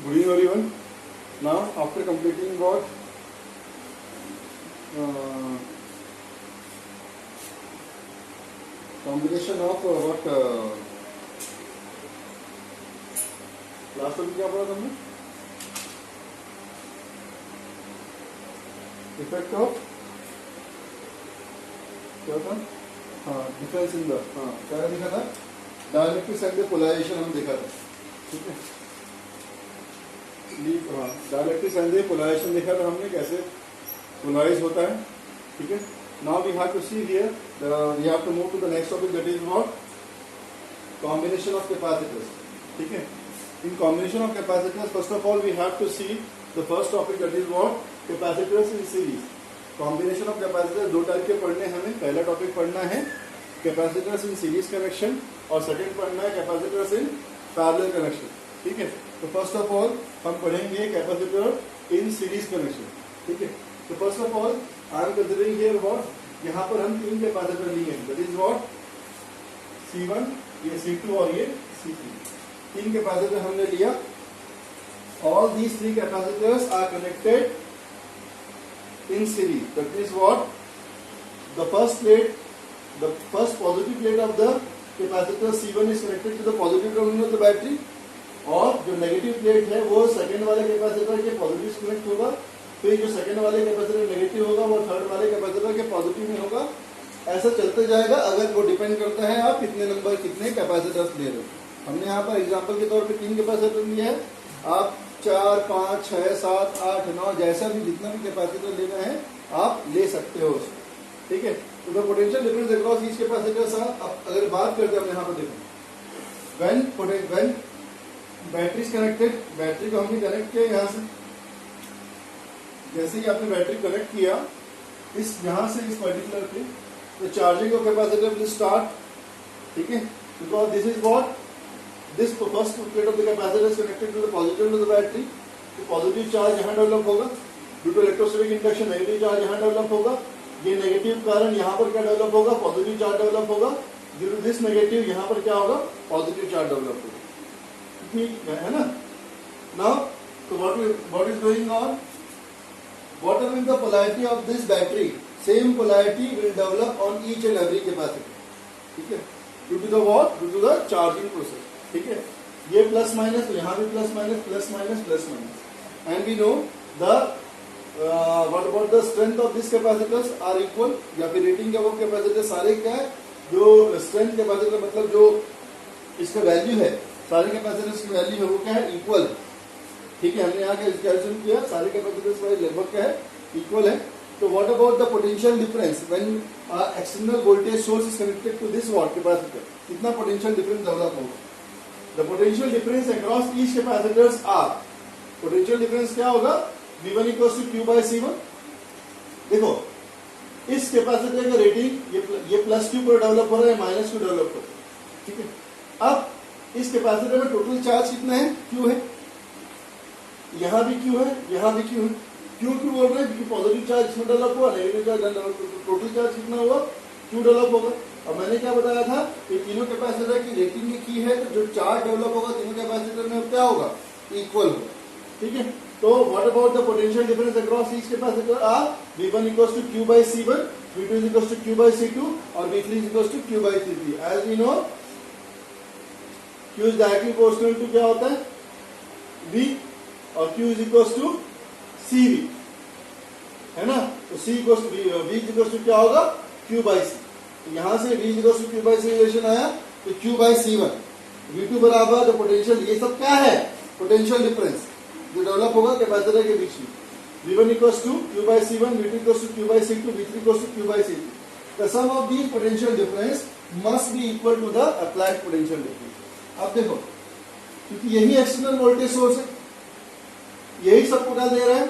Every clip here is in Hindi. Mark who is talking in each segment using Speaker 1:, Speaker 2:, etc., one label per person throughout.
Speaker 1: Good evening everyone. Now after completing what combination of what last topic क्या पढ़ा तुमने? Effect of क्या था? हाँ difference in the हाँ क्या देखा था? Dielectrics and the polarization हम देखा था. ठीक है. हाँ डायलेक्ट्रिक्स एंड द पोलराइजेशन देखा था हमने कैसे पोलराइज होता है. ठीक है. Now we have to see here we have to move to the next topic that is what combination of capacitors. ठीक है. In combination of capacitors first of all we have to see the first topic that is what capacitors in series. Combination of capacitors दो टाइप के पढ़ने हमें. पहला टॉपिक पढ़ना है कैपेसिटर्स इन सीरीज कनेक्शन और सेकंड पढ़ना है कैपेसिटर्स इन पैरेलल कनेक्शन. ठीक है. तो फर्स्ट ऑफ ऑल हम पढ़ेंगे कैपेसिटर इन सीरीज कनेक्शन. ठीक है. तो first of all I am considering here what यहाँ पर हम तीन कैपेसिटर लिए हैं दैट इज व्हाट C1 ये C2 और ये C3. तीन कैपेसिटर हमने लिया. All these three capacitors are connected in series. That is what the first plate the first positive plate of the capacitor C1 is connected to the positive terminal of the battery और जो नेगेटिव प्लेट है वो सेकंड वाले कैपेसिटर के पॉजिटिव से कनेक्ट होगा. फिर जो सेकंड वाले कैपेसिटर नेगेटिव होगा वो थर्ड वाले कैपेसिटर के पॉजिटिव में होगा. ऐसा चलते जाएगा. अगर वो डिपेंड करता है आप कितने नंबर कितने कैपेसिटर्स ले रहे हो. हमने यहाँ पर एग्जांपल के तौर पे तीन कैपेसिटर लिए हैं. आप 4, 5, 6, 7, 8, 9 जैसा भी जितना भी कैपेसिटर लेना है आप ले सकते हो उसको. ठीक है. तो the potential difference across each capacitors. अगर बात करते हैं यहाँ पर देखो व्हेन बैटरी कनेक्टेड. बैटरी को हमने कनेक्ट किया यहाँ से. जैसे ही आपने बैटरी कनेक्ट किया इस यहाँ से इस पर्टिकुलर पे तो charging of capacitor will start. ठीक है. Because this is what this first plate of the capacitor is connected to the positive to the battery. तो पॉजिटिव चार्ज यहाँ डेवलप होगा due to electrostatic induction. Negative charge यहाँ डेवलप होगा. ये नेगेटिव कारण यहाँ पर क्या डेवलप होगा पॉजिटिव चार्ज डेवलप होगा. ड्यू टू दिस नेगेटिव यहाँ पर क्या होगा पॉजिटिव चार्ज डेवलप होगा. ठीक है ना. नाउ तो what is going on what will the polarity of this battery. Same polarity will develop on each and every capacitor. ठीक है. due to the what due to the charging process. ठीक है. ये प्लस माइनस तो यहाँ भी plus minus plus minus plus minus. And we know the what about the strength of these capacitors are equal. या फिर रेटिंग का वो कैपेसिटर सारे क्या है जो स्ट्रेंथ कैपेसिटर मतलब जो इसका वैल्यू है सारे कैपेसिटर्स की वैल्यू है वो क्या है इक्वल. ठीक है. हमने यहाँ कैलकुलेशन किया सारे कैपेसिटर्स का लगभग क्या है इक्वल है. तो what about the potential difference when external voltage source is connected to this what capacitor. कितना पोटेंशियल डिफरेंस डेवलप होगा. The potential difference across each capacitors are. Potential difference क्या होगा V1 = Q/C1. देखो इस कैपेसिटर का रेटिंग ये प्लस Q पर डेवलप हो रहा है माइनस Q डेवलप हो रहा है. ठीक है. अब इस कैपेसिटर में टोटल चार्ज कितना है Q है. यहाँ भी Q है यहाँ भी Q है. क्यों बोल रहे हैं क्योंकि पॉजिटिव चार्ज इसमें डेवलप हुआ negative charge develop. Total charge कितना हुआ Q डेवलप होगा. अब मैंने क्या बताया था कि तीनों कैपेसिटर की रेटिंग की है तो जो चार्ज डेवलप होगा तीनों कैपेसिटर में क्या होगा इक्वल होगा. ठीक है. तो what about the potential difference across each capacitor are V1 = Q/C1, V2 = Q/C2 और V3 = Q/C3. As we know Q is directly proportional to क्या होता है V और Q = CV है ना. तो V = क्या होगा Q/C. तो यहां से V = Q/C रिलेशन आया तो Q/C1. V2 बराबर पोटेंशियल ये सब क्या है पोटेंशियल डिफरेंस जो डेवलप होगा कैपेसिटर के बीच में. V1 = Q/C1, V2 = Q/C2, V3 = Q/C3. The sum of these potential difference must be equal to the applied potential difference. अब देखो क्योंकि यही एक्सटर्नल वोल्टेज सोर्स है यही सबको क्या दे रहा है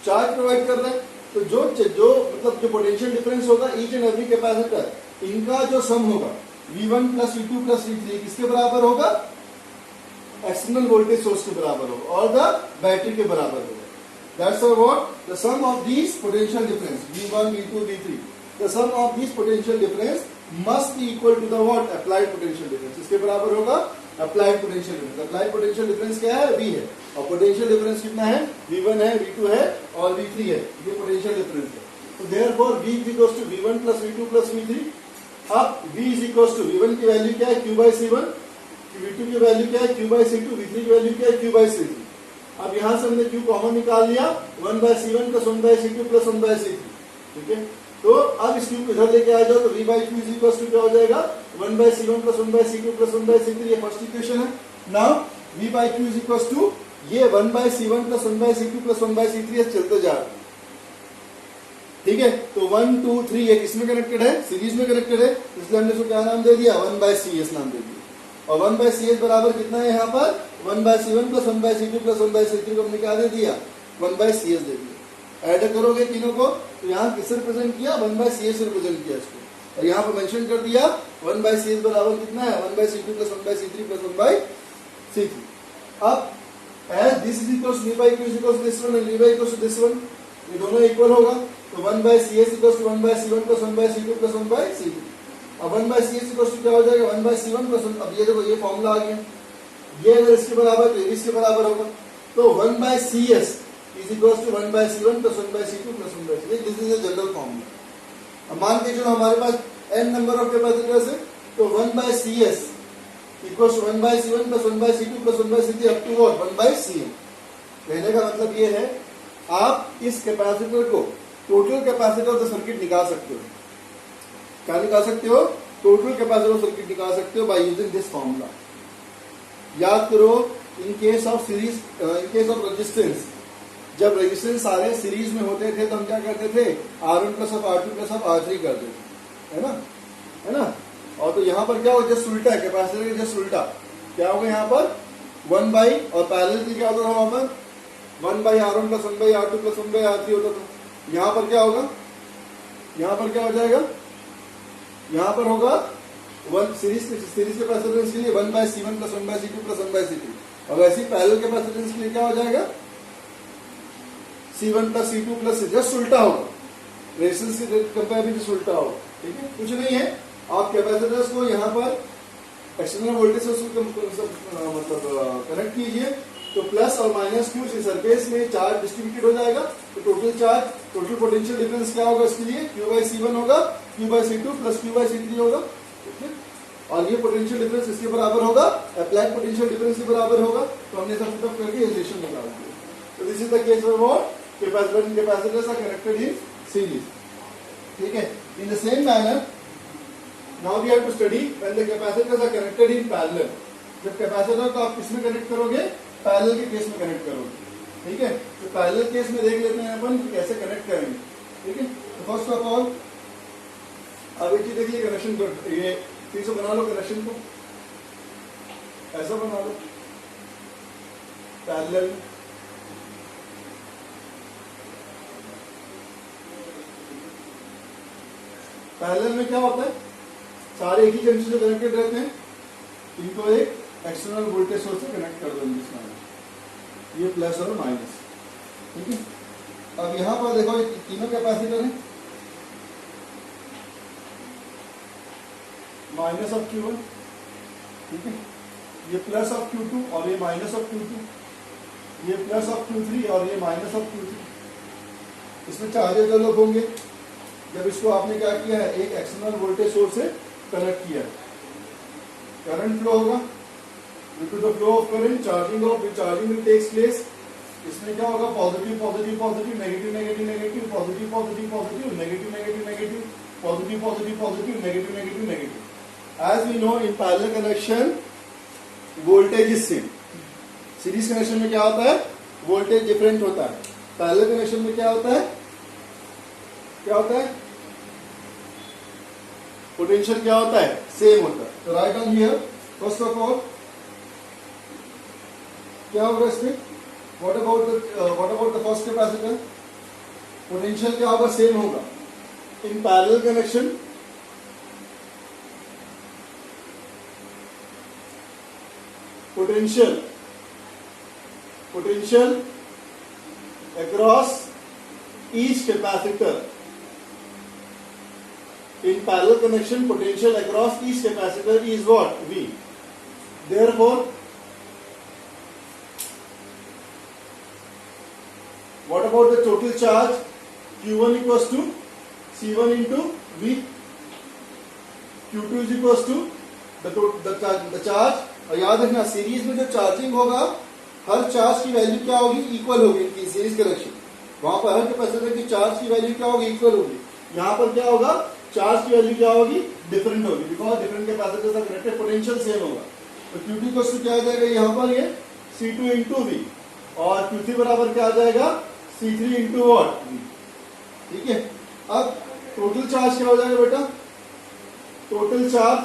Speaker 1: चार्ज प्रोवाइड कर रहा है. तो जो मतलब जो पोटेंशियल डिफरेंस होगा ईच एंड एवरी कैपेसिटर इनका जो सम होगा V1 + V2 + V3 किसके बराबर होगा एक्सटर्नल वोल्टेज सोर्स के बराबर होगा और द बैटरी के बराबर होगा. That's what the sum of these potential difference V1 V2 V3. The sum of these potential difference must be equal to the what applied potential difference. इसके बराबर होगा applied potential difference. Applied potential difference क्या है? V है। और पोटेंशियल डिफरेंस कितना है? V1 है, V2 है और V3 है। ये पोटेंशियल डिफरेंस है। तो therefore V is equal to V1 plus V2 plus V3। अब V is equal to V1 की वैल्यू क्या है? Q by C1। V2 की वैल्यू क्या है? Q by C2। V3 की वैल्यू क्या है? Q by C3। अब यहां से हमने Q कॉमन निकाल लिया, 1 by C1 plus 1 by C2 plus 1 by C3। ठीक है, तो अब इस Q को इधर लेके आ जाओ तो V by Q is equal to क्या हो जाएगा? 1 by C1 plus 1 by C2 plus 1 by C3। ये फर्स्ट इक्वेशन है। Now V by Q is equal to ये 1 by C1 plus 1 by C2 plus 1 by C3 चलते जा रहा है। ठीक है, तो 1 2 3 ये किसमें कनेक्टेड है? सीरीज में कनेक्टेड है, इसलिए हमने इसको क्या नाम दे दिया? 1 बाय CS नाम दे दिया। और 1 बाय CS बराबर कितना है यहाँ पर? 1 by C1 plus 1 by C2 plus 1 by C3 को हमने क्या दे दिया? 1 बाय CS दे दिया। ऐड करोगे तीनों को तो यहाँ किससे रिप्रेजेंट किया? 1 बाय CS से रिप्रेजेंट किया इसको। और यहाँ पर मेंशन कर दिया 1 बाय CS बराबर कितना है? 1 by C2 plus 1 by C3 plus 1 by C3। अब as this is equals to V by Q is equals to this one and V by equals to this one, ये दोनों इक्वल होगा तो 1 by CS equals to 1 by C1 plus 1 by C2 plus 1 by C3। अब 1 by CS equals to क्या हो जाएगा? 1 by C1 plus 1। अब ये देखो ये फॉर्मूला आ गया, ये अगर इसके बराबर तो ये इसके बराबर होगा। तो 1 by CS is equals to 1 by C1 plus 1 by C2 plus 1 by C3। This is a general formula. अब मान के चलो हमारे पास n नंबर ऑफ कैपेसिटर्स है तो 1 by CS equals to 1 by C1 plus 1 by C2 plus 1 by C3 up to what? 1 by CM। कहने का मतलब ये है आप इस कैपेसिटर को total capacitor of the circuit निकाल सकते हो। क्या निकाल सकते हो? टोटल कैपेसिटर ऑफ सर्किट निकाल सकते हो बाय यूजिंग दिस फॉर्मूला। याद करो, in case of series, in case of resistance, जब रेजिस्टेंस सारे सीरीज में होते थे तो हम क्या करते थे? R1 plus of R2 plus of R3 करते थे, है ना? है ना? और तो यहाँ पर क्या होगा? जस्ट उल्टा है, कैपेसिटर के जस्ट उल्टा। क्या होगा यहाँ पर? 1 बाई, और पैरेलल की क्या होता था वहां पर? 1 by R1 plus 1 by R2 plus 1 by R3 होता था। यहाँ पर क्या होगा? यहाँ पर क्या हो जाएगा? यहाँ पर होगा सीरीज कैपेसिटेंस के लिए 1 by C1 plus 1 by C2 plus 1 by C3। और वैसे ही पैरेलल कैपेसिटेंस के लिए क्या हो जाएगा? C1 plus C2 plus, just उल्टा होगा, रेजिस्टेंस के कंपेयर में जस्ट उल्टा होगा। ठीक है, कुछ नहीं है। आप कैपेसिटर्स को यहाँ पर एक्सटर्नल वोल्टेज सोर्स मतलब कनेक्ट कीजिए तो प्लस और माइनस Q से सरफेस में चार्ज डिस्ट्रीब्यूटेड हो जाएगा। तो total charge, total potential difference क्या होगा इसके लिए? Q बाई C1 होगा, Q by C2 plus Q by C3 होगा। ठीक है, और ये पोटेंशियल डिफरेंस इसके बराबर होगा, अप्लाइड पोटेंशियल डिफरेंस के बराबर होगा। तो हमने सब पुट अप करके रिलेशन निकाल दिया। तो this is the case for what? Capacitor and capacitors are connected in series. ठीक है, in the same manner now we have to study when the capacitors are connected in parallel। जब कैपेसिटर को आप किसमें कनेक्ट करोगे? पैरेलल के केस में कनेक्ट करोगे। ठीक है, तो पैरेलल केस में देख लेते हैं अपन कैसे कनेक्ट करेंगे। ठीक है, तो फर्स्ट ऑफ ऑल अब एक चीज देखिए, कनेक्शन कर, ये फिर से बना लो कनेक्शन को, ऐसा बना लो पैरेलल। पैरेलल में क्या होता है? सारे एक ही जंक्शन से कनेक्टेड रहते हैं, इनको एक एक्सटर्नल वोल्टेज सोर्स से कनेक्ट कर दो ये प्लस और माइनस। ठीक है, अब यहां पर देखो ये तीनों कैपेसिटर हैं, माइनस ऑफ Q1, ठीक है, ये प्लस ऑफ Q2 और ये माइनस ऑफ Q2, ये प्लस ऑफ Q3 और ये माइनस ऑफ Q3। इसमें चार्जेस डेवलप होंगे जब इसको आपने क्या किया है? एक एक्सटर्नल वोल्टेज सोर्स से कनेक्ट किया, करंट फ्लो होगा, due to the flow of current charging will takes place. इसमें क्या होगा? Positive positive positive, negative negative negative, positive positive positive, negative negative negative, positive positive positive, negative negative negative. As we know in parallel connection voltage is same. Series connection में क्या होता है? वोल्टेज डिफरेंट होता है। पैरेलल कनेक्शन में क्या होता है? क्या होता है? पोटेंशियल क्या होता है? सेम होता है। तो right on here first of all क्या होगा इसमें? What about the first capacitor? Potential क्या होगा? सेम होगा। इन parallel connection potential across each capacitor, in parallel connection potential across each capacitor is what? V. therefore what about the total charge? Q1 equals to C1 into V, Q2 is equals to the charge. और याद रखना सीरीज में जो चार्जिंग होगा हर चार्ज की वैल्यू क्या होगी, इक्वल होगी इनकी सीरीज कनेक्शन। वहां पर हर कैपेसिटर की चार्ज की वैल्यू क्या होगी, इक्वल होगी। यहाँ पर क्या होगा, चार्ज की वैल्यू क्या होगी, डिफरेंट होगी, because different capacitors are connected, potential same होगा। तो Q2 को क्या आ जाएगा यहाँ पर, ये C2 इंटू V, और Q3 बराबर क्या आ जाएगा, C3 इंटू वॉट, V। ठीक है, अब टोटल चार्ज क्या हो जाएगा बेटा, total charge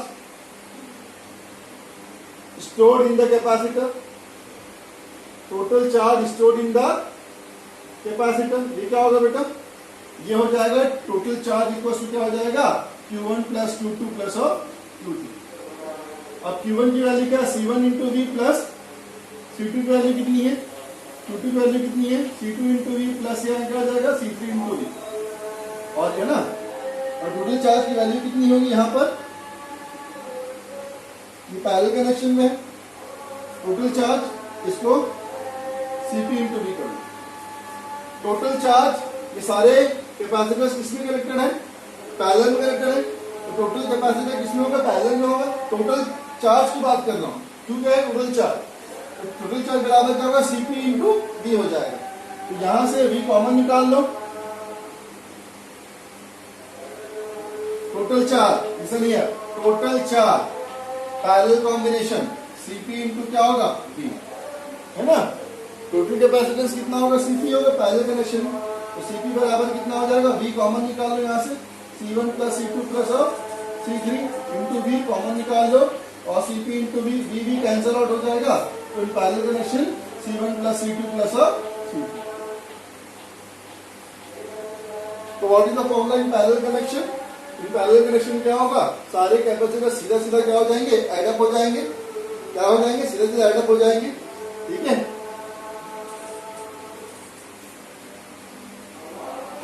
Speaker 1: stored in the capacitor, total charge stored in the capacitor, ये क्या होगा बेटा, ये हो जाएगा टोटल चार्ज इक्वल टू क्या हो जाएगा, Q1 प्लस Q2 प्लस और Q3। अब Q1 की वैल्यू क्या, C1 into V plus C2 की वैल्यू कितनी है, Q2 की वैल्यू कितनी है, C2 इंटू V प्लस यहाँ क्या हो जाएगा, C3 इंटू V, और है ना। और टोटल चार्ज की वैल्यू कितनी होगी यहाँ पर, ये पैरेलल कनेक्शन में है, टोटल चार्ज इसको Cp इंटू V करो। टोटल चार्ज ये सारे कैपेसिटर्स किसमें कनेक्टेड है, पैरेलल में कनेक्टेड है, तो टोटल कैपेसिटर किसमें होगा, पैरेलल में होगा। टोटल चार्ज की बात कर रहा हूं, क्योंकि है टोटल चार्ज, तो टोटल चार्ज बराबर क्या होगा, Cp इंटू V हो जाएगा। तो यहां से V कॉमन निकाल लो, टोटल चार्ज ऐसा नहीं है, total charge parallel combination Cp into क्या होगा, V, है ना। टोटल कैपेसिटेंस कितना होगा, Cp होगा, पैरेलल कनेक्शन, तो Cp बराबर कितना हो जाएगा, V कॉमन निकाल लो यहाँ से, C1 प्लस C2 प्लस और C3 इंटू V कॉमन निकाल लो, और Cp into V cancel out हो जाएगा, तो इन parallel connection C1 plus C2 plus और C3। तो what is the formula in parallel connection, in parallel connection क्या होगा, सारे कैपेसिटर सीधा सीधा क्या हो जाएंगे, एडअप हो जाएंगे, क्या हो जाएंगे, सीधा सीधा एडअप हो जाएंगे। ठीक है,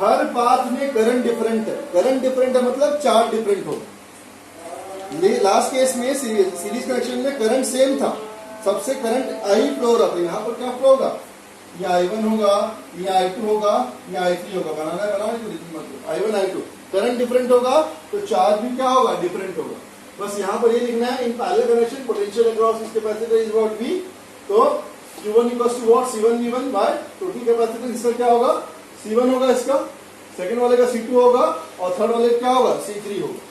Speaker 1: हर पाथ में करंट डिफरेंट है, करंट डिफरेंट है मतलब चार्ज डिफरेंट होगा। लास्ट केस में सीरीज कनेक्शन में करंट सेम था, सबसे करंट आई फ्लो हो रहा था, यहाँ पर क्या फ्लो होगा, ये I1 होगा, ये I2 होगा, ये I3 होगा, बनाना है बनाओ, मतलब I1 I2 करंट डिफरेंट होगा तो चार्ज भी क्या होगा, डिफरेंट होगा। बस यहाँ पर ये लिखना है, in parallel connection potential across this capacitor is what V, तो Q1 equals to what, C1 V1 by total capacitor, इसका क्या होगा, C1 होगा, इसका सेकंड वाले का C2 होगा, और थर्ड वाले क्या होगा, C3 होगा।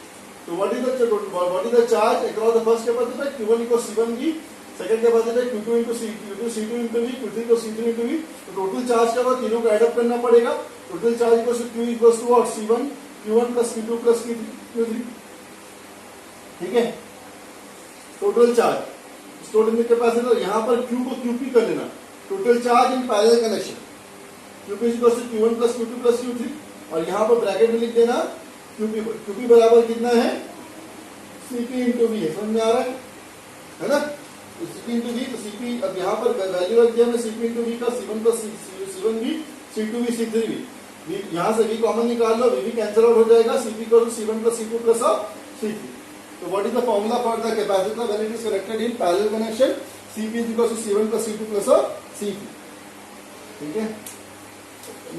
Speaker 1: तो what is the charge across the first capacitor, Q1 equals C1 V, second capacitor Q2 into C2 into V, Q3 को C3 इंटू V। तो टोटल चार्ज क्या होगा, तीनों को एड अप करना पड़ेगा, total charge equals to Q equals to what, C1 Q1 plus Q2 plus Q3। ठीक है, total charge stored in the capacitor, यहां पर Q को QP कर लेना, total charge in parallel connection QP equals to Q1 plus Q2 plus Q3, और यहां पर ब्रैकेट में लिख देना QP बराबर कितना है, Cp इंटू V, समझ में आ रहा है ना, Cp इंटू V, तो Cp अब यहाँ पर वैल्यू रख दिया हमने Cp इंटू V का, C1 plus C1 V, C2 V, C3 V, यहाँ से V कॉमन निकाल लो, V कैंसिल आउट हो जाएगा, Cp equal to C1 plus C2 plus C3। तो what is the formula for the capacitor when it is connected in parallel connection, Cp is equal to C1 plus C2 plus C3। ठीक है,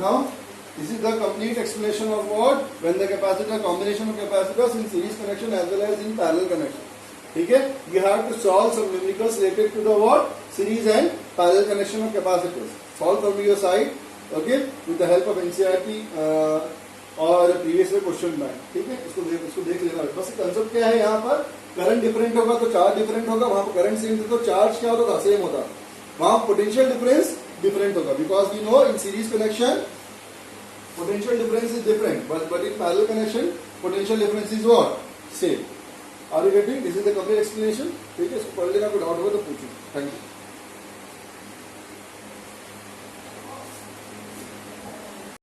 Speaker 1: now this is the complete explanation of what when the capacitor combination of capacitors in series connection as well as in parallel connection. ठीक है, you have to solve some numericals related to the what series and parallel connection of capacitors. Solve from your side, okay, with the help of NCERT और previous year question bank. ठीक है, इसको देख लेना। बस कंसेप्ट क्या है, यहाँ पर करंट डिफरेंट होगा तो चार्ज डिफरेंट होगा, वहां पर करंट सेम था तो चार्ज क्या होता था, सेम होता, वहां पोटेंशियल डिफरेंस डिफरेंट होगा, because we know in series connection potential difference is different, but in parallel connection potential difference is what, same. Are you getting? This is the complete explanation. ठीक है, इसको पढ़ लेना, कोई डाउट हो तो पूछो। Thank you.